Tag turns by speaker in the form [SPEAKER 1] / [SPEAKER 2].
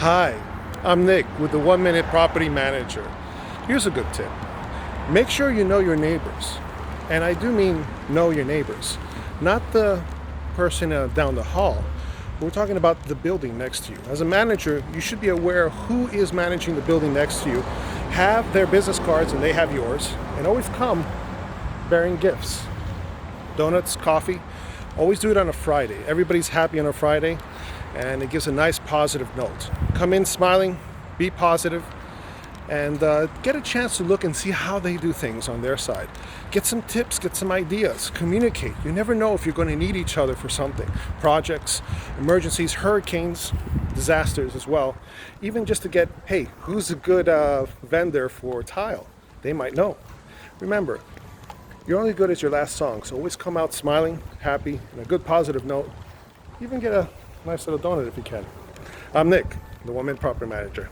[SPEAKER 1] Hi, I'm Nick with the 1 Minute Property Manager. Here's a good tip. Make sure you know your neighbors. And I do mean know your neighbors, not the person down the hall. We're talking about the building next to you. As a manager, you should be aware who is managing the building next to you. Have their business cards and they have yours. And always come bearing gifts. Donuts, coffee. Always do it on a Friday. Everybody's happy on a Friday, and it gives a nice positive note. Come in smiling, be positive, and get a chance to look and see how they do things on their side. Get some tips, get some ideas, communicate. You never know if you're going to need each other for something. Projects, emergencies, hurricanes, disasters as well. Even just to get, hey, who's a good vendor for tile? They might know. Remember, you're only good as your last song, so always come out smiling, happy, and a good positive note. Even get a nice little donut if you can. I'm Nick, the 1 Minute Property Manager.